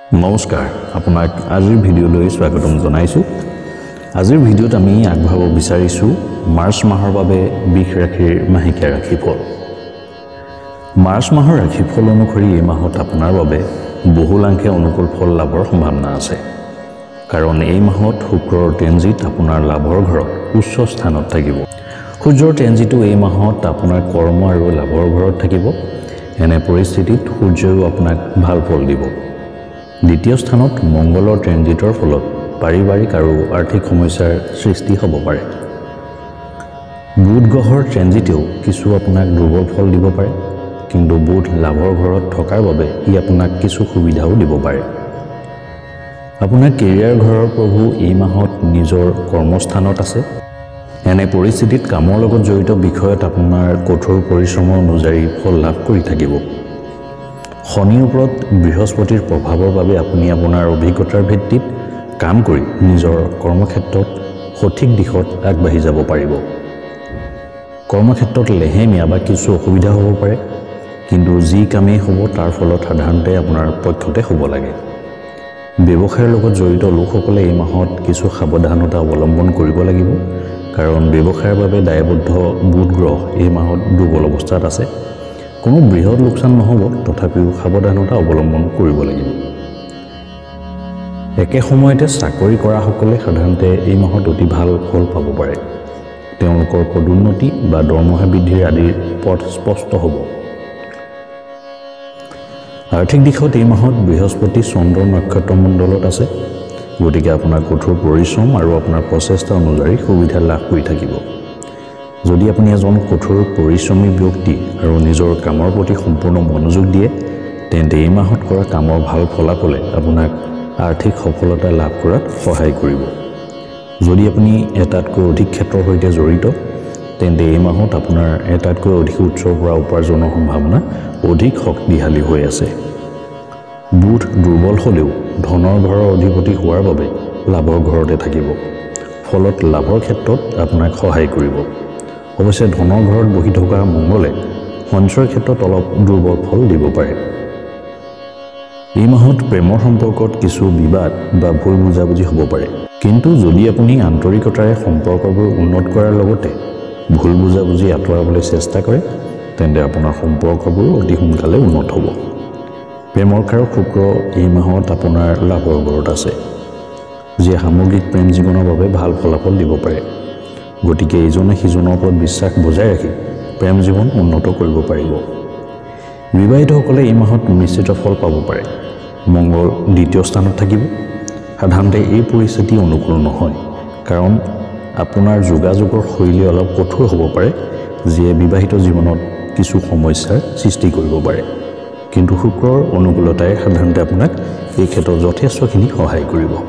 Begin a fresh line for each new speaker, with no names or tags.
নমস্কাৰ আপোনাক আজিৰ ভিডিঅ'লৈ স্বাগতম জনাইছো। আজিৰ ভিডিঅ'ত আমি আগবঢ়াব বিচাৰিছো মাৰ্চ মাহৰ বাবে বিষ ৰাশিৰ মাহেকীয়া ৰাশিফল। মাৰ্চ মাহৰ ৰাশিফল অনুসৰি এই মাহত আপোনাৰ বাবে বহুলাংশে অনুকূল ফল লাভৰ সম্ভাৱনা আছে। কাৰণ এই মাহত শুক্ৰৰ ট্ৰেনজিট আপোনাৰ লাভৰ ঘৰত উচ্চ স্থানত থাকিব। সূৰ্যৰ ট্ৰেনজিটো এই মাহত আপোনাৰ কৰ্ম আৰু লাভৰ ঘৰত থাকিব। এনে পৰিস্থিতিত সূৰ্যও আপোনাক ভাল ফল দিব। দ্বিতীয় স্থানত মংগলৰ ট্ৰেনজিটৰ ফলত পাৰিবাৰিক আৰু আৰ্থিক সমস্যাৰ সৃষ্টি হ'ব পাৰে। বুধ গ্ৰহৰ ট্ৰেনজিটেও কিছু আপোনাক দুৰ্বল ফল দিব পাৰে, কিন্তু বুধ লাভৰ ঘৰত থকাৰ বাবে ই আপোনাক কিছু সুবিধাও দিব পাৰে। আপোনাৰ কেৰিয়াৰ ঘৰৰ প্ৰভু এই মাহত নিজৰ কৰ্মস্থানত আছে। এনে পৰিস্থিতিত কামৰ লগত জড়িত বিষয়ত আপোনাৰ কঠোৰ পৰিশ্ৰমৰ অনুযায়ী ফল লাভ কৰি থাকিব। শনিৰ ওপৰত বৃহস্পতিৰ প্ৰভাৱৰ বাবে আপুনি আপোনাৰ অভিজ্ঞতাৰ ভিত্তিত কাম কৰি নিজৰ কৰ্মক্ষেত্ৰত সঠিক দিশত আগবাঢ়ি যাব পাৰিব। কৰ্মক্ষেত্ৰত লেহেমীয়া বা কিছু অসুবিধা হ'ব পাৰে, কিন্তু যি কামেই হ'ব তাৰ ফলত সাধাৰণতে আপোনাৰ পক্ষতে হ'ব লাগে। ব্যৱসায়ৰ লগত জড়িত লোকসকলে এই মাহত কিছু সাৱধানতা অৱলম্বন কৰিব লাগিব, কাৰণ ব্যৱসায়ৰ বাবে দায়বদ্ধ বুধ গ্ৰহ এই মাহত দুৰ্বল অৱস্থাত আছে। কোনো বৃহৎ লোকচান নহ'ব, তথাপিও সাৱধানতা অৱলম্বন কৰিব লাগিব। একে সময়তে চাকৰি কৰাসকলে সাধাৰণতে এই মাহত অতি ভাল ফল পাব পাৰে। তেওঁলোকৰ পদোন্নতি বা দৰমহা বৃদ্ধিৰ আদিৰ পথ স্পষ্ট হ'ব। আৰ্থিক দিশত এই মাহত বৃহস্পতি চন্দ্ৰ নক্ষত্ৰ মণ্ডলত আছে, গতিকে আপোনাৰ কঠোৰ পৰিশ্ৰম আৰু আপোনাৰ প্ৰচেষ্টা অনুযায়ী সুবিধা লাভ কৰি থাকিব। যদি আপুনি এজন কঠোৰ পৰিশ্ৰমী ব্যক্তি আৰু নিজৰ কামৰ প্ৰতি সম্পূৰ্ণ মনোযোগ দিয়ে, তেন্তে এই মাহত কৰা কামৰ ভাল ফলাফলে আপোনাক আৰ্থিক সফলতা লাভ কৰাত সহায় কৰিব। যদি আপুনি এটাতকৈ অধিক ক্ষেত্ৰৰ সৈতে জড়িত, তেন্তে এই মাহত আপোনাৰ এটাতকৈ অধিক উৎসৰ পৰা উপাৰ্জনৰ সম্ভাৱনা অধিক শক্তিশালী হৈ আছে। বুধ দুৰ্বল হ'লেও ধনৰ ঘৰৰ অধিপতি হোৱাৰ বাবে লাভৰ ঘৰতে থাকিব, ফলত লাভৰ ক্ষেত্ৰত আপোনাক সহায় কৰিব। অৱশ্যে ধনৰ ঘৰত বহি থকা মংগলে সঞ্চয়ৰ ক্ষেত্ৰত অলপ দুৰ্বল ফল দিব পাৰে। এই মাহত প্ৰেমৰ সম্পৰ্কত কিছু বিবাদ বা ভুল বুজাবুজি হ'ব পাৰে, কিন্তু যদি আপুনি আন্তৰিকতাৰে সম্পৰ্কবোৰ উন্নত কৰাৰ লগতে ভুল বুজাবুজি আঁতৰাবলৈ চেষ্টা কৰে, তেন্তে আপোনাৰ সম্পৰ্কবোৰ অতি সোনকালে উন্নত হ'ব। প্ৰেমৰ কাৰক শুক্ৰ এই মাহত আপোনাৰ লাভৰ ঘৰত আছে, যিয়ে সামগ্ৰিক প্ৰেম জীৱনৰ বাবে ভাল ফলাফল দিব পাৰে। গতিকে ইজনে সিজনৰ ওপৰত বিশ্বাস বজাই ৰাখি প্ৰেম জীৱন উন্নত কৰিব পাৰিব। বিবাহিতসকলে এই মাহত নিশ্চিত ফল পাব পাৰে। মংগল দ্বিতীয় স্থানত থাকিব। সাধাৰণতে এই পৰিস্থিতি অনুকূল নহয়, কাৰণ আপোনাৰ যোগাযোগৰ শৈলী অলপ কঠোৰ হ'ব পাৰে, যিয়ে বিবাহিত জীৱনত কিছু সমস্যাৰ সৃষ্টি কৰিব পাৰে। কিন্তু শুক্ৰৰ অনুকূলতাই সাধাৰণতে আপোনাক এই ক্ষেত্ৰত যথেষ্টখিনি সহায় কৰিব।